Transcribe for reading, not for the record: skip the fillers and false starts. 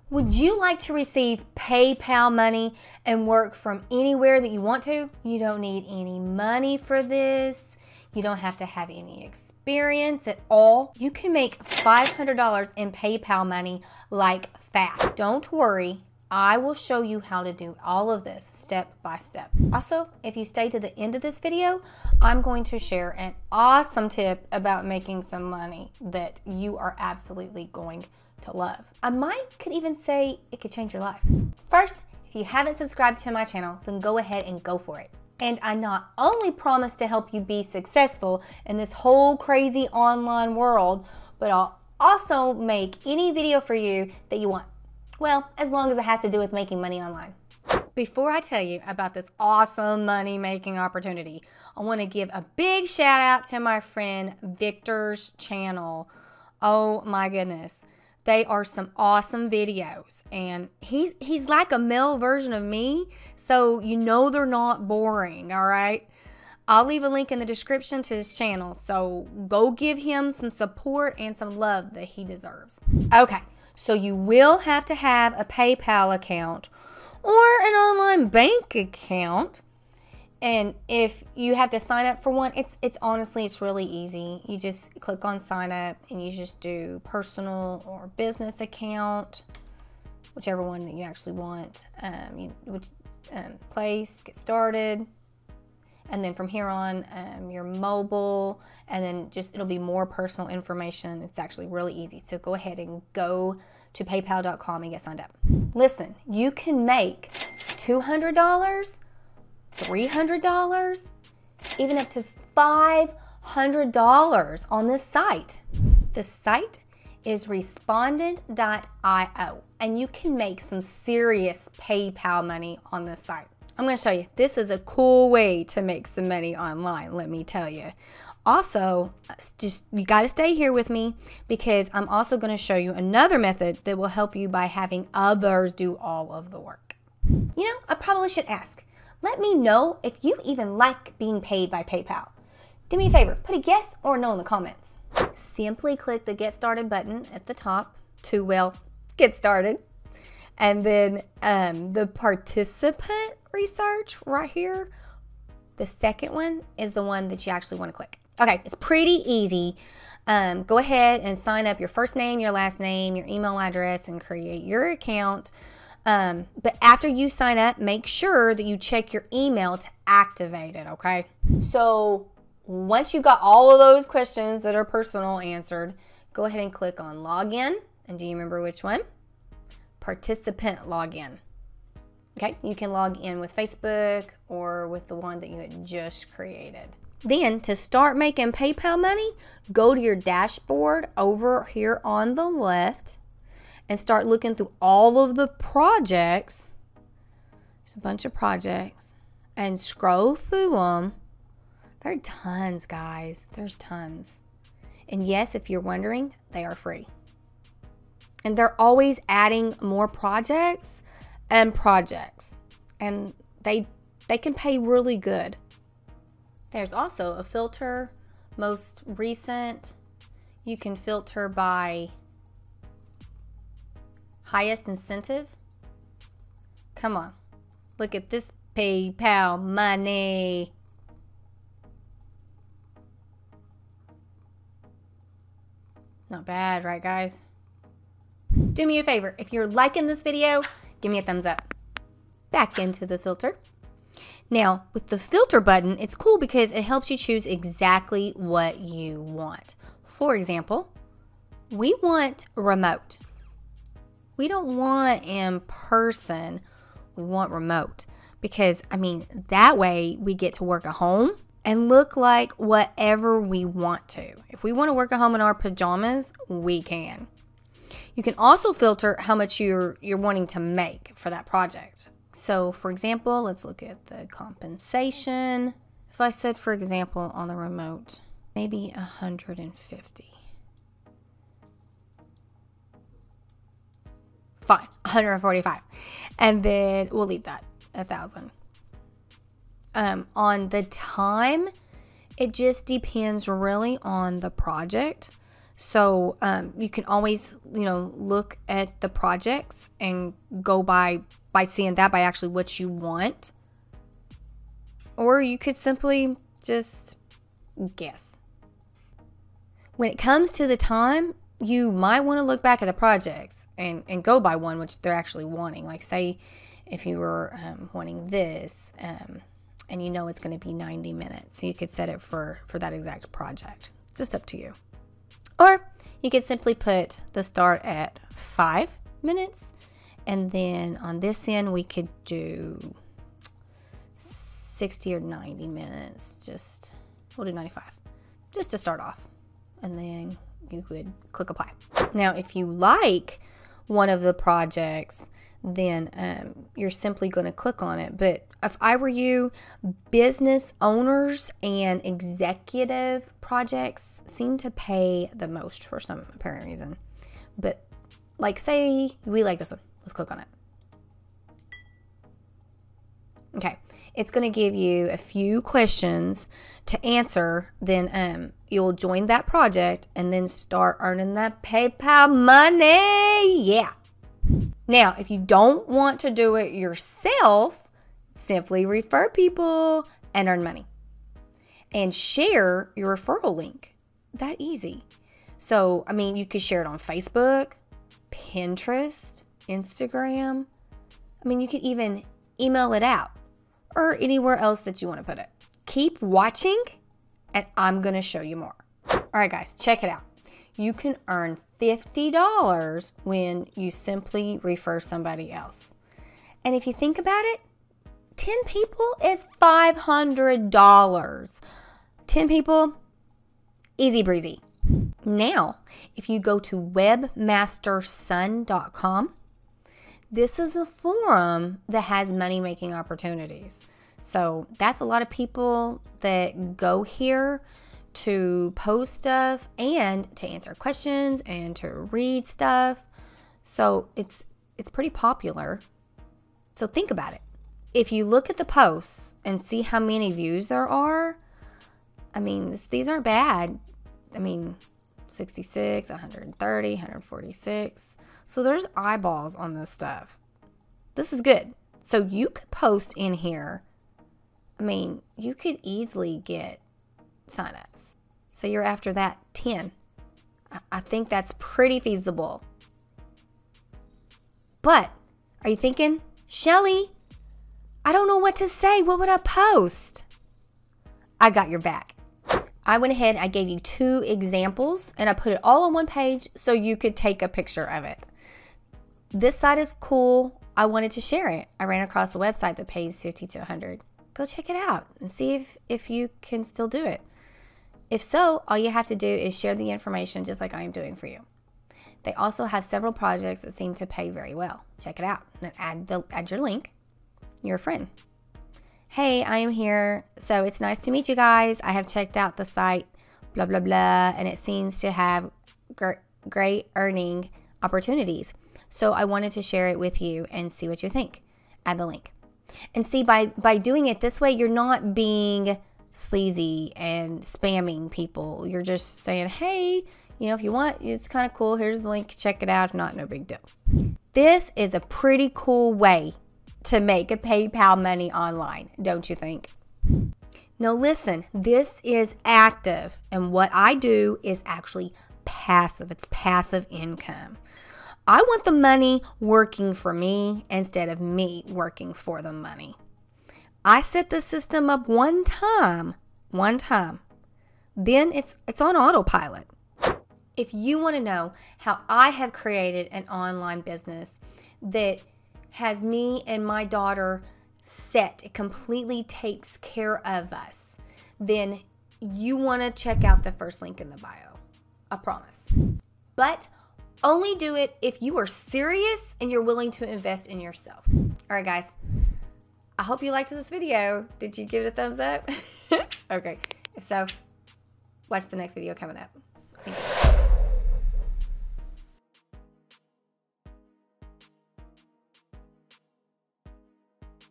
Would you like to receive PayPal money and work from anywhere that you want to? You don't need any money for this. You don't have to have any experience at all. You can make $500 in PayPal money like fast. Don't worry, I will show you how to do all of this step by step. Also, if you stay to the end of this video, I'm going to share an awesome tip about making some money that you are absolutely going to love. Could even say it could change your life. First, if you haven't subscribed to my channel, then go ahead and go for it. And I not only promise to help you be successful in this whole crazy online world, but I'll also make any video for you that you want. Well, as long as it has to do with making money online. Before I tell you about this awesome money making opportunity, I want to give a big shout out to my friend Victor's channel. Oh my goodness. They are some awesome videos, and he's like a male version of me, so you know they're not boring, all right? I'll leave a link in the description to his channel, so go give him some support and some love that he deserves. Okay, so you will have to have a PayPal account or an online bank account. And if you have to sign up for one, it's really easy. You just click on sign up and you just do personal or business account, whichever one that you actually want. Place, get started. And then from here on, your mobile, and then it'll be more personal information. It's actually really easy. So go ahead and go to paypal.com and get signed up. Listen, you can make $200, $300, even up to $500 on this site. The site is respondent.io, and you can make some serious PayPal money on this site. I'm going to show you. This is a cool way to make some money online, let me tell you. Also, you got to stay here with me, because I'm also going to show you another method that will help you by having others do all of the work. You know, I probably should ask. Let me know if you even like being paid by PayPal. Do me a favor, put a yes or no in the comments. Simply click the Get Started button at the top to, get started. And then the participant research right here, the second one is the one that you actually want to click. Okay, it's pretty easy. Go ahead and sign up your first name, your last name, your email address, and create your account. But after you sign up, make sure that you check your email to activate it, okay? So once you got all of those questions that are personal answered, go ahead and click on login. And do you remember which one? Participant login. Okay, you can log in with Facebook or with the one that you had just created. Then to start making PayPal money, go to your dashboard over here on the left and start looking through all of the projects. There's a bunch of projects, and scroll through them. There are tons, guys. There's tons. And yes, if you're wondering, they are free. And they're always adding more projects and projects. And they can pay really good. There's also a filter, most recent. You can filter by highest incentive. Come on, look at this PayPal money. Not bad, right guys? Do me a favor, if you're liking this video, give me a thumbs up. Back into the filter. Now, with the filter button, it's cool because it helps you choose exactly what you want. For example, we want remote. We don't want in person, we want remote. Because, that way we get to work at home and look like whatever we want to. If we want to work at home in our pajamas, we can. You can also filter how much you're wanting to make for that project. So, for example, let's look at the compensation. If I said, for example, on the remote, maybe 150. Fine, 145. And then we'll leave that 1,000. On the time, it just depends really on the project. So you can always, look at the projects and go by seeing that by actually what you want. Or you could simply just guess. When it comes to the time, you might want to look back at the projects and go by one which they're actually wanting. Like say if you were wanting this and it's going to be 90 minutes. So you could set it for that exact project. It's just up to you. Or you could simply put the start at 5 minutes. And then on this end, we could do 60 or 90 minutes. We'll do 95 just to start off. And then you would click apply. Now, if you like one of the projects, then you're simply going to click on it. But if I were you, business owners and executive projects seem to pay the most for some apparent reason. But like say we like this one. Let's click on it. Okay. It's going to give you a few questions to answer. Then you'll join that project and then start earning that PayPal money. Yeah. Now, if you don't want to do it yourself, simply refer people and earn money. And share your referral link. That easy. So, you could share it on Facebook, Pinterest, Instagram. You could even email it out or anywhere else that you want to put it. Keep watching and I'm going to show you more. All right, guys, check it out. You can earn $50 when you simply refer somebody else. And if you think about it, 10 people is $500. 10 people, easy breezy. Now, if you go to webmasterson.com, this is a forum that has money-making opportunities. So that's a lot of people that go here to post stuff and to answer questions and to read stuff. So it's pretty popular. So think about it. If you look at the posts and see how many views there are, these aren't bad. 66, 130, 146. So there's eyeballs on this stuff. This is good. So you could post in here. You could easily get signups. So you're after that 10. I think that's pretty feasible. But are you thinking, Shelly, I don't know what to say. What would I post? I got your back. I went ahead, I gave you 2 examples, and I put it all on one page so you could take a picture of it. This site is cool. I wanted to share it. I ran across a website that pays $50 to $100. Go check it out and see if you can still do it. If so, all you have to do is share the information just like I am doing for you. They also have several projects that seem to pay very well. Check it out. Then add your link. You're a friend. Hey, I am here. So it's nice to meet you guys. I have checked out the site, blah, blah, blah, and it seems to have great earning opportunities. So I wanted to share it with you and see what you think. Add the link. And see, by doing it this way, you're not being sleazy and spamming people. You're just saying, hey, if you want, it's kind of cool. Here's the link. Check it out. If not, no big deal. This is a pretty cool way to make a PayPal money online, don't you think? Now listen, this is active, and what I do is actually passive. It's passive income. I want the money working for me instead of me working for the money. I set the system up one time. Then it's on autopilot. If you want to know how I have created an online business that has me and my daughter set, it completely takes care of us, then you want to check out the first link in the bio. I promise. But only do it if you are serious and you're willing to invest in yourself. All right, guys. I hope you liked this video. Did you give it a thumbs up? Okay. If so, watch the next video coming up.